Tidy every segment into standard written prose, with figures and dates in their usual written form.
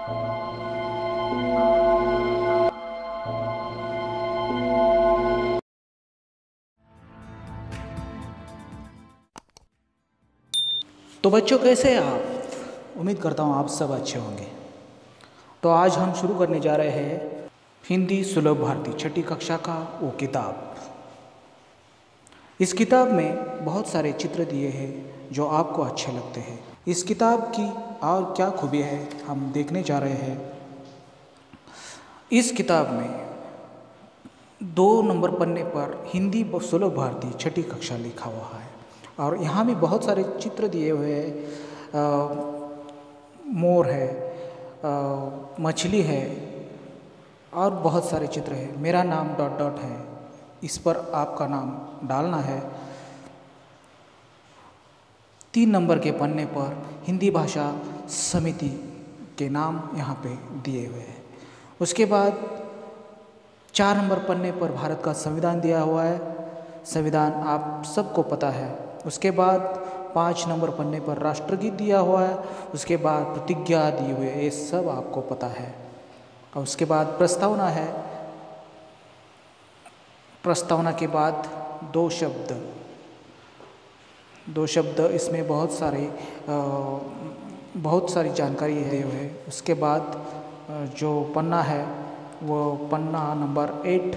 तो बच्चों, कैसे हैं आप? उम्मीद करता हूँ आप सब अच्छे होंगे। तो आज हम शुरू करने जा रहे हैं हिंदी सुलभ भारती छठी कक्षा का वो किताब। इस किताब में बहुत सारे चित्र दिए हैं जो आपको अच्छे लगते हैं। इस किताब की और क्या खूबी है हम देखने जा रहे हैं। इस किताब में 2 नंबर पन्ने पर हिंदी सुलभ भारती छठी कक्षा लिखा हुआ है और यहाँ भी बहुत सारे चित्र दिए हुए हैं। मोर है, मछली है और बहुत सारे चित्र हैं। मेरा नाम डॉट डॉट है, इस पर आपका नाम डालना है। 3 नंबर के पन्ने पर हिंदी भाषा समिति के नाम यहाँ पे दिए हुए हैं। उसके बाद 4 नंबर पन्ने पर भारत का संविधान दिया हुआ है। संविधान आप सबको पता है। उसके बाद 5 नंबर पन्ने पर राष्ट्रगीत दिया हुआ है। उसके बाद प्रतिज्ञा दी हुई है, ये सब आपको पता है। और उसके बाद प्रस्तावना है। प्रस्तावना के बाद 2 शब्द इसमें बहुत सारी जानकारी है। उसके बाद जो पन्ना है वो पन्ना नंबर 8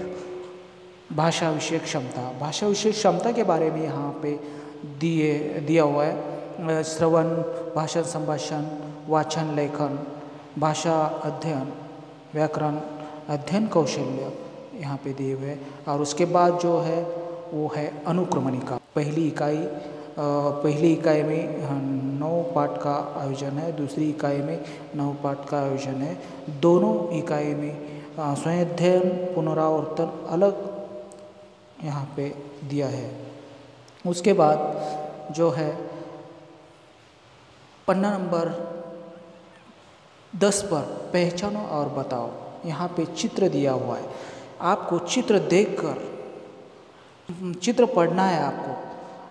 भाषा विषय क्षमता। भाषा विषय क्षमता के बारे में यहाँ पे दिया हुआ है। श्रवण, भाषण, संभाषण, वाचन, लेखन, भाषा अध्ययन, व्याकरण, अध्ययन कौशल्य यहाँ पे दिए हुए हैं। और उसके बाद जो है वो है अनुक्रमणिका। पहली इकाई में 9 पाठ का आयोजन है, दूसरी इकाई में 9 पाठ का आयोजन है। दोनों इकाई में स्वयं अध्ययन, पुनरावर्तन अलग यहाँ पे दिया है। उसके बाद जो है पन्ना नंबर 10 पर पहचानो और बताओ, यहाँ पे चित्र दिया हुआ है। आपको चित्र देखकर चित्र पढ़ना है।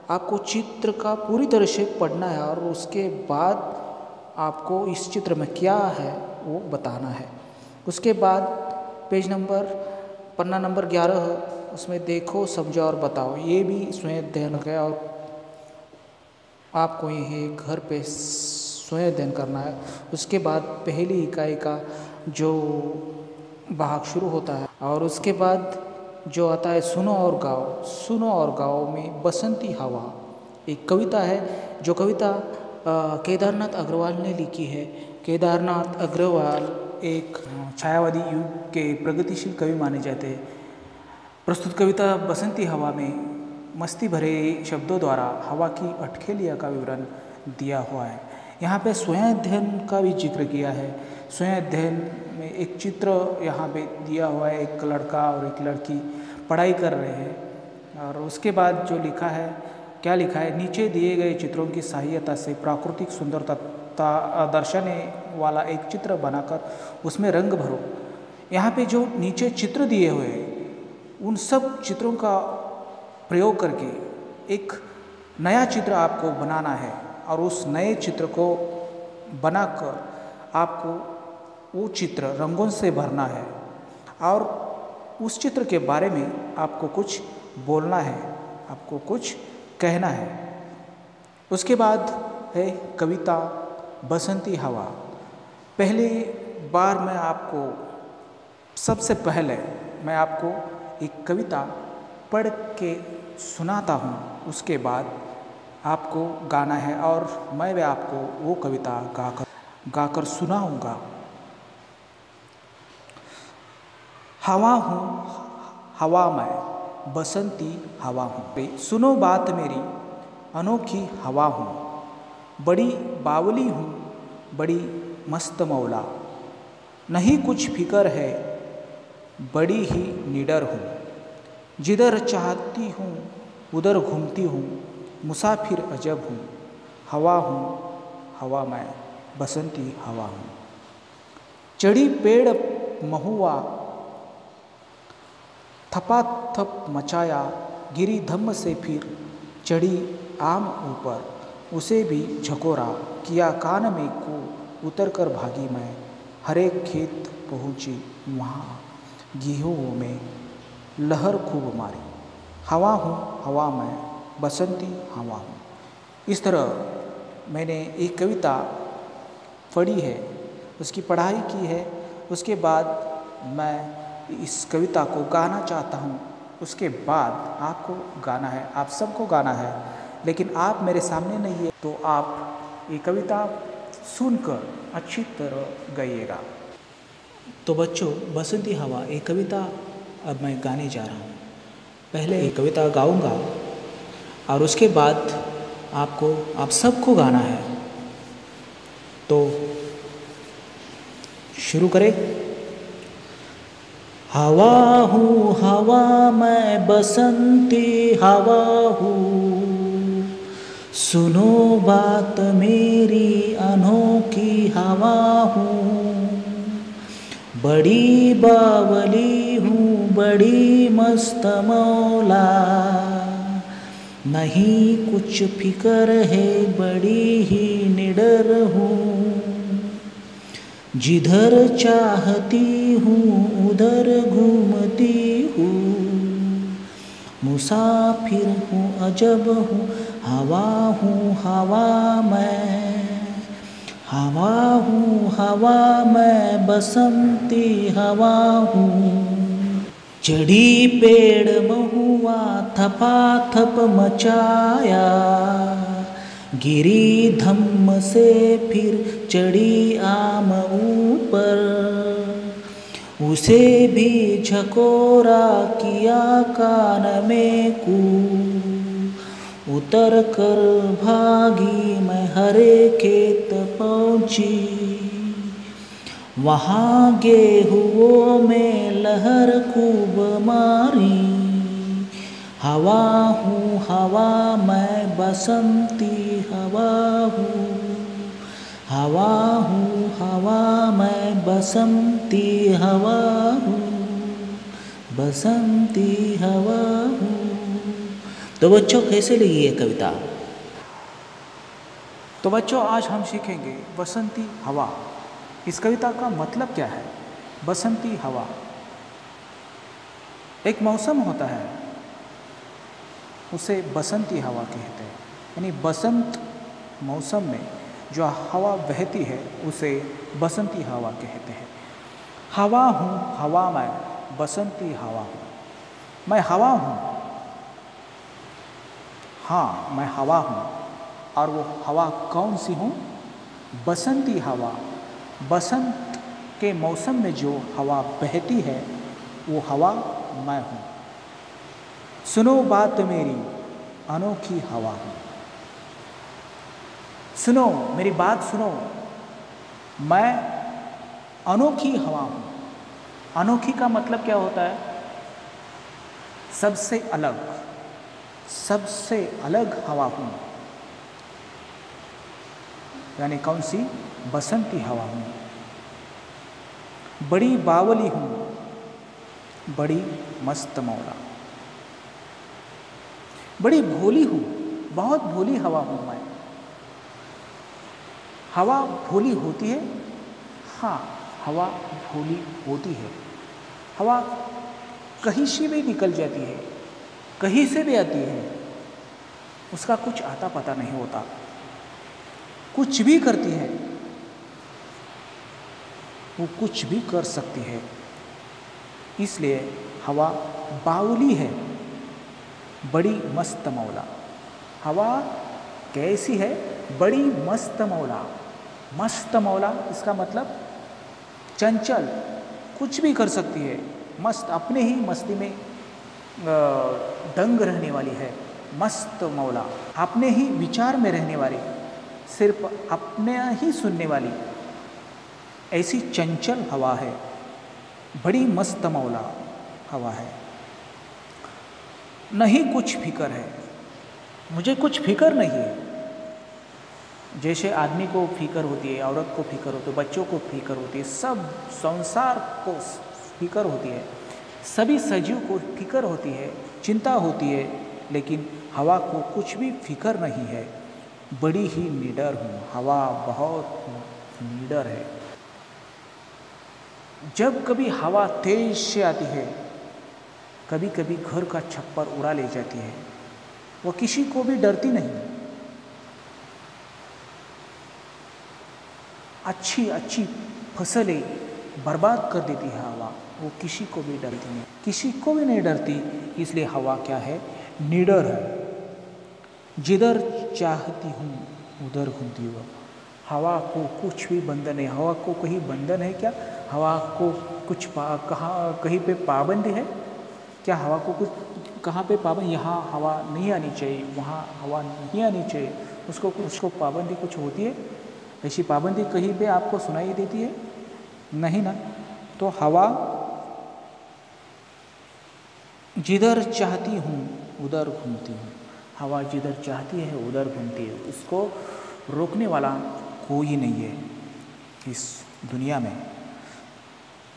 आपको चित्र का पूरी तरह से पढ़ना है और उसके बाद आपको इस चित्र में क्या है वो बताना है। उसके बाद पन्ना नंबर 11 है, उसमें देखो, समझो और बताओ। ये भी स्वयं अध्ययन है और आपको ये घर पे स्वयं अध्ययन करना है। उसके बाद पहली इकाई का जो भाग शुरू होता है और उसके बाद जो आता है सुनो और गाओ। सुनो और गाओ में बसंती हवा एक कविता है, जो कविता केदारनाथ अग्रवाल ने लिखी है। केदारनाथ अग्रवाल एक छायावादी युग के प्रगतिशील कवि माने जाते हैं। प्रस्तुत कविता बसंती हवा में मस्ती भरे शब्दों द्वारा हवा की अटखेलिया का विवरण दिया हुआ है। यहाँ पे स्वयं अध्ययन का भी जिक्र किया है। स्वयं अध्ययन में एक चित्र यहाँ पे दिया हुआ है, एक लड़का और एक लड़की पढ़ाई कर रहे हैं। और उसके बाद जो लिखा है, क्या लिखा है, नीचे दिए गए चित्रों की सहायता से प्राकृतिक सुंदरता दर्शाने वाला एक चित्र बनाकर उसमें रंग भरो। यहाँ पे जो नीचे चित्र दिए हुए हैं उन सब चित्रों का प्रयोग करके एक नया चित्र आपको बनाना है और उस नए चित्र को बनाकर आपको वो चित्र रंगों से भरना है और उस चित्र के बारे में आपको कुछ बोलना है, आपको कुछ कहना है। उसके बाद है कविता बसंती हवा। पहली बार सबसे पहले मैं आपको एक कविता पढ़ के सुनाता हूँ। उसके बाद आपको गाना है और मैं भी आपको वो कविता गाकर सुनाऊँगा। हवा हूँ, हवा मैं, बसंती हवा हूँ। सुनो बात मेरी, अनोखी हवा हूँ। बड़ी बावली हूँ, बड़ी मस्त मौला। नहीं कुछ फिकर है, बड़ी ही निडर हूँ। जिधर चाहती हूँ उधर घूमती हूँ। मुसाफिर अजब हूँ। हवा हूँ, हवा मैं, बसंती हवा हूँ। चढ़ी पेड़ महुआ, थपाथप मचाया। गिरी धम्म से फिर चढ़ी आम ऊपर। उसे भी झकोरा, किया कान में को, उतर कर भागी मैं। हर एक खेत पहुँची वहाँ गेहूँ में लहर खूब मारी। हवा हूँ हवा मैं बसंती हवा हूँ। इस तरह मैंने एक कविता पढ़ी है, उसकी पढ़ाई की है। उसके बाद मैं इस कविता को गाना चाहता हूँ। उसके बाद आपको गाना है, आप सबको गाना है, लेकिन आप मेरे सामने नहीं है तो आप ये कविता सुनकर अच्छी तरह गाइएगा। तो बच्चों, बसंती हवा एक कविता अब मैं गाने जा रहा हूँ। पहले एक कविता गाऊंगा और उसके बाद आप सबको गाना है। तो शुरू करें। हवा हूँ हवा मैं बसंती हवा हूँ, सुनो बात मेरी अनोखी हवा हूँ। बड़ी बावली हूँ बड़ी मस्त मौला, नहीं कुछ फिकर है बड़ी ही निडर हूँ। जिधर चाहती हूँ उधर घूमती हूँ, मुसाफिर हूँ अजब हूँ हवा मैं। हवा हूँ हवा मैं बसंती हवा हूँ। चढ़ी पेड़ महुआ थपा थप मचाया, गिरी धम्म से फिर चढ़ी आम ऊपर। उसे भी झकोरा किया कान में कू, उतर कर भागी मैं हरे खेत पहुँची। वहाँ गेहुओं में लहर खूब मारी। हवा हूँ हवा मैं बसंती हवा हूँ। हवा हूँ हवा मैं बसंती हवा हूँ, बसंती हवा हूँ। तो बच्चों, कैसे लगी ये कविता? तो बच्चों, आज हम सीखेंगे बसंती हवा। इस कविता का मतलब क्या है? बसंती हवा एक मौसम होता है, उसे बसंती हवा कहते हैं। यानी बसंत मौसम में जो हवा बहती है उसे बसंती हवा कहते हैं। हवा हूँ हवा मैं बसंती हवा हूँ। मैं हवा हूँ, हाँ मैं हवा हूँ। और वो हवा कौन सी हूँ? बसंती हवा। बसंत के मौसम में जो हवा बहती है वो हवा मैं हूँ। सुनो बात मेरी अनोखी हवा हूँ। सुनो मेरी बात सुनो, मैं अनोखी हवा हूँ। अनोखी का मतलब क्या होता है? सबसे अलग, सबसे अलग हवा हूँ। यानी कौन सी? बसंती हवा हूँ। बड़ी बावली हूँ बड़ी मस्त मौला। बड़ी भोली हूँ, बहुत भोली हवा हूँ मैं। हवा भोली होती है? हाँ, हवा भोली होती है। हवा कहीं से भी निकल जाती है, कहीं से भी आती है, उसका कुछ आता पता नहीं होता। कुछ भी करती है, वो कुछ भी कर सकती है। इसलिए हवा बावली है, बड़ी मस्त मौला। हवा कैसी है? बड़ी मस्त मौला। मस्त मौला इसका मतलब चंचल, कुछ भी कर सकती है। मस्त, अपने ही मस्ती में दंग रहने वाली है। मस्त मौला, अपने ही विचार में रहने वाली, सिर्फ अपने ही सुनने वाली, ऐसी चंचल हवा है। बड़ी मस्त मौला हवा है। नहीं कुछ फिक्र है, मुझे कुछ फिक्र नहीं है। जैसे आदमी को फिक्र होती है, औरत को फिक्र होती है, बच्चों को फिक्र होती है, सब संसार को फिक्र होती है, सभी सजीव को फिक्र होती है, चिंता होती है, लेकिन हवा को कुछ भी फिक्र नहीं है। बड़ी ही निडर हूँ, हवा बहुत निडर है। जब कभी हवा तेज से आती है, कभी कभी घर का छप्पर उड़ा ले जाती है, वो किसी को भी डरती नहीं। अच्छी अच्छी फसलें बर्बाद कर देती है हवा, वो किसी को भी डरती नहीं, किसी को भी नहीं डरती। इसलिए हवा क्या है? निडर है। जिधर चाहती हूँ उधर घूमती हूँ। हवा को कुछ भी बंधन है। हवा को कहीं बंधन है क्या? हवा को कुछ कहाँ कहीं पे पाबंदी है क्या? हवा को कुछ कहाँ पे पाबंदी? यहाँ हवा नहीं आनी चाहिए, वहाँ हवा नहीं आनी चाहिए, उसको पाबंदी कुछ होती है? ऐसी पाबंदी कहीं पे आपको सुनाई देती है? नहीं ना। तो हवा जिधर चाहती हूँ उधर घूमती हूँ। हवा जिधर चाहती है उधर घूमती है, उसको रोकने वाला कोई नहीं है इस दुनिया में।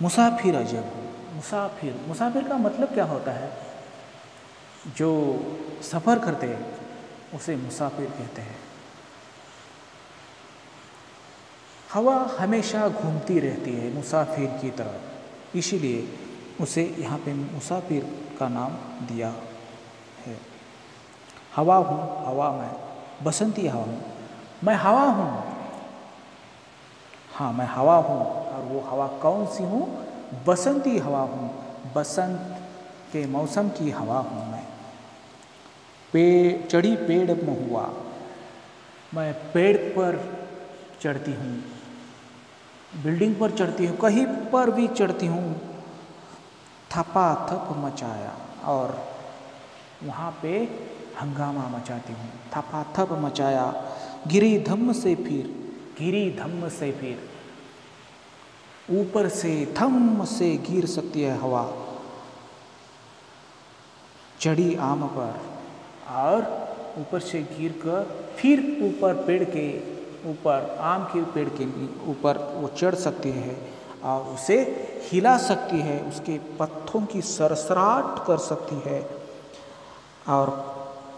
मुसाफिर अजब। मुसाफिर का मतलब क्या होता है? जो सफ़र करते हैं उसे मुसाफिर कहते हैं। हवा हमेशा घूमती रहती है मुसाफिर की तरह, इसीलिए उसे यहाँ पे मुसाफिर का नाम दिया है। हवा हूँ, हवा मैं, बसंती हवा हूँ, मैं हवा हूँ। हाँ, मैं हवा हूँ। और वो हवा कौन सी हूँ? बसंती हवा हूँ, बसंत के मौसम की हवा हूँ मैं। चढ़ी पेड़ महुआ, मैं पेड़ पर चढ़ती हूँ, बिल्डिंग पर चढ़ती हूँ, कहीं पर भी चढ़ती हूँ। थपा थप मचाया, और वहाँ पे हंगामा मचाती हूँ। थपा थप मचाया, गिरी धम्म से फिर, गिरी धम्म से फिर, ऊपर से धम्म से गिर सकती है हवा चढ़ी आम पर, और ऊपर से गिर कर फिर ऊपर पेड़ के ऊपर, आम के पेड़ के ऊपर वो चढ़ सकती है और उसे हिला सकती है, उसके पत्तों की सरसराहट कर सकती है, और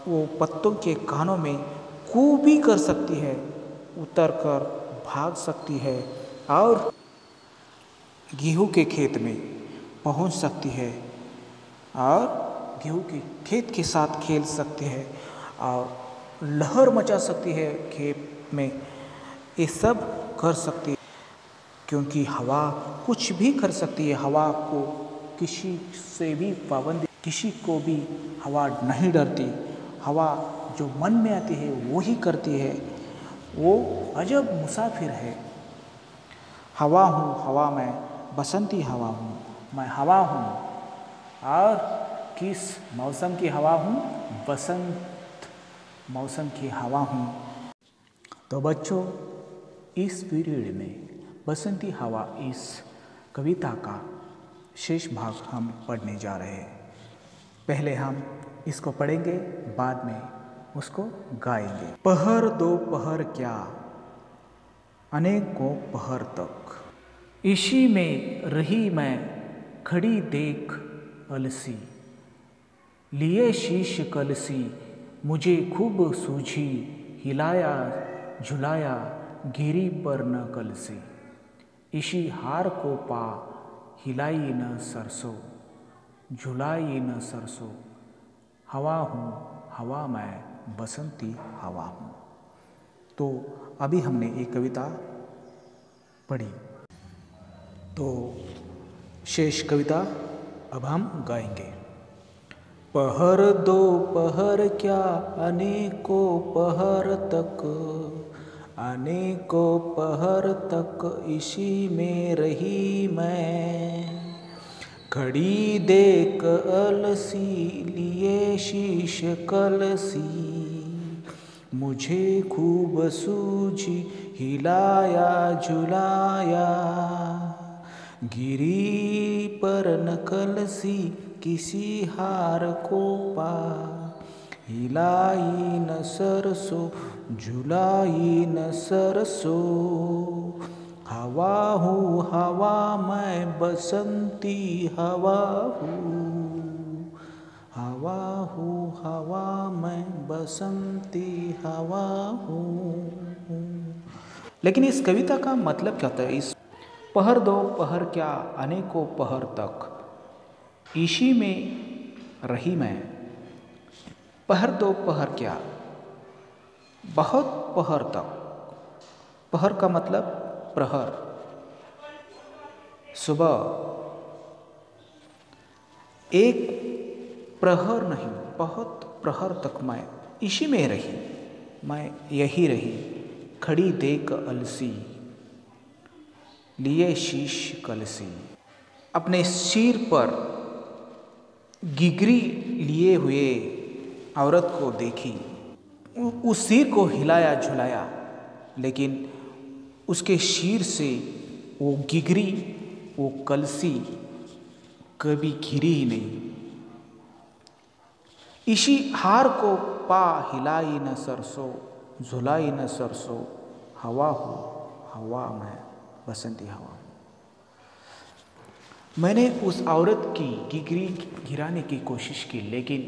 वो पत्तों के कानों में कू भी कर सकती है, उतर कर भाग सकती है, और गेहूं के खेत में पहुंच सकती है, और गेहूं के खेत के साथ खेल सकती है, और लहर मचा सकती है खेत में। ये सब कर सकती है, क्योंकि हवा कुछ भी कर सकती है। हवा को किसी से भी पाबंदी, किसी को भी हवा नहीं डरती। हवा जो मन में आती है वो ही करती है। वो अजब मुसाफिर है। हवा हूँ, हवा मैं, बसंती हवा हूँ, मैं हवा हूँ। और किस मौसम की हवा हूँ? बसंत मौसम की हवा हूँ। तो बच्चों, इस पीरियड में बसंती हवा इस कविता का शेष भाग हम पढ़ने जा रहे हैं। पहले हम इसको पढ़ेंगे, बाद में उसको गाएंगे। पहर दो पहर क्या, अनेकों पहर तक, इसी में रही मैं खड़ी देख अलसी, लिए शीश कलसी, मुझे खूब सूझी, हिलाया झुलाया गिरी पर न कलसी, इसी हार को पा हिलाई न सरसों, झुलाई न सरसों, हवा हूँ, हवा मैं, बसंती हवा हूँ। तो अभी हमने एक कविता पढ़ी, तो शेष कविता अब हम गाएंगे। पहर दो पहर क्या, अनेकों पहर तक, अनेकों पहर तक, इसी में रही मैं खड़ी देख अलसी, लिए शीश कलसी, मुझे खूब सूझी, हिलाया झुलाया गिरी पर न कलसी, किसी हार को पा हिलाई न सरसों, झुलाई न सरसों, हवा हूँ, हवा मैं, बसंती हवा हूँ, हवा हूँ, हवा मैं, बसंती हवा हूँ। लेकिन इस कविता का मतलब क्या होता है? पहर दो पहर क्या अनेकों पहर तक, इसी में रही मैं। पहर दो पहर क्या, बहुत पहर तक। पहर का मतलब प्रहर, सुबह। एक प्रहर नहीं, बहुत प्रहर तक मैं इसी में रही, मैं यही रही। खड़ी देख अलसी, लिए शीश कलसी। अपने सिर पर गिगरी लिए हुए औरत को देखी, उस सिर को हिलाया झुलाया, लेकिन उसके सिर से वो गिगरी, वो कलसी कभी गिरी ही नहीं। इसी हार को पा हिलाई न सरसों, झुलाई न सरसों। हवा हो हवा में, बसंती हवा। मैंने उस औरत की गिगरी गिराने की कोशिश की, लेकिन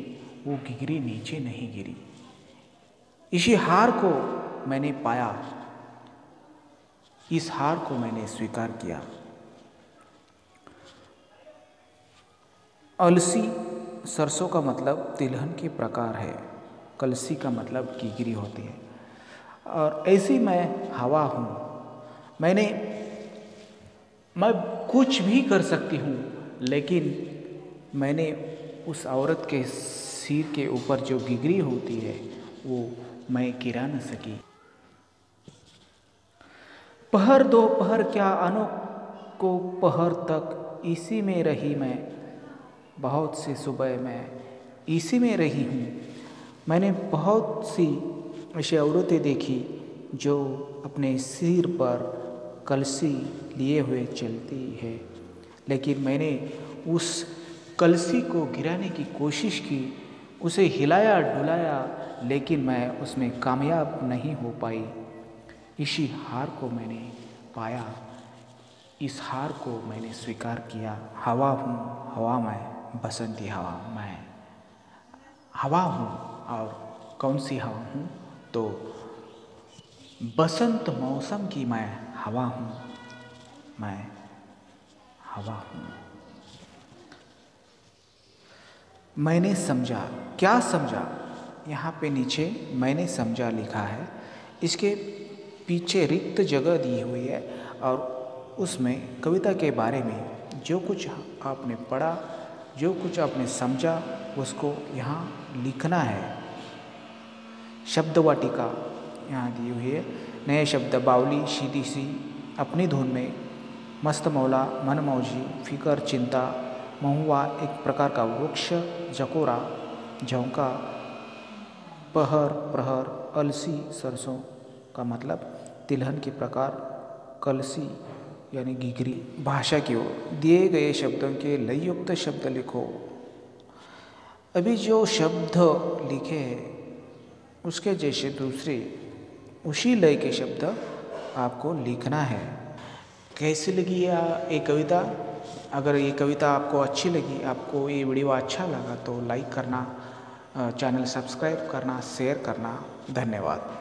वो गिगरी नीचे नहीं गिरी। इसी हार को मैंने पाया, इस हार को मैंने स्वीकार किया। अलसी सरसों का मतलब तिलहन के प्रकार है, कलसी का मतलब गिगरी होती है। और ऐसी मैं हवा हूँ। मैं कुछ भी कर सकती हूँ, लेकिन मैंने उस औरत के सिर के ऊपर जो गिगरी होती है वो मैं गिरा न सकी। पहर दो पहर क्या अनेकों पहर तक, इसी में रही मैं। बहुत सी सुबह मैं इसी में रही हूँ। मैंने बहुत सी ऐसी औरतें देखी जो अपने सिर पर कलसी लिए हुए चलती है, लेकिन मैंने उस कलसी को गिराने की कोशिश की, उसे हिलाया डुलाया, लेकिन मैं उसमें कामयाब नहीं हो पाई। इसी हार को मैंने पाया, इस हार को मैंने स्वीकार किया। हवा हूँ हवा में, बसंती हवा मैं हवा हूँ। और कौन सी हवा हूँ, तो बसंत मौसम की मैं हवा हूँ, मैं हवा हूँ। मैंने समझा, क्या समझा? यहाँ पे नीचे मैंने समझा लिखा है, इसके पीछे रिक्त जगह दी हुई है और उसमें कविता के बारे में जो कुछ आपने पढ़ा, जो कुछ आपने समझा, उसको यहाँ लिखना है। शब्द वाटिका यहाँ दी हुई है। नए शब्द बावली, सीधी सी, अपनी धुन में, मस्त मौला, मनमौजी, फिकर, चिंता, महुआ एक प्रकार का वृक्ष, जकोरा, झोंका, पहर, प्रहर, अलसी सरसों का मतलब तिलहन के प्रकार, कलसी यानी गिगरी। भाषा की ओर, दिए गए शब्दों के लययुक्त शब्द लिखो। अभी जो शब्द लिखे हैं उसके जैसे दूसरे उसी लय के शब्द आपको लिखना है। कैसी लगी ये कविता? अगर ये कविता आपको अच्छी लगी, आपको ये वीडियो अच्छा लगा तो लाइक करना, चैनल सब्सक्राइब करना, शेयर करना। धन्यवाद।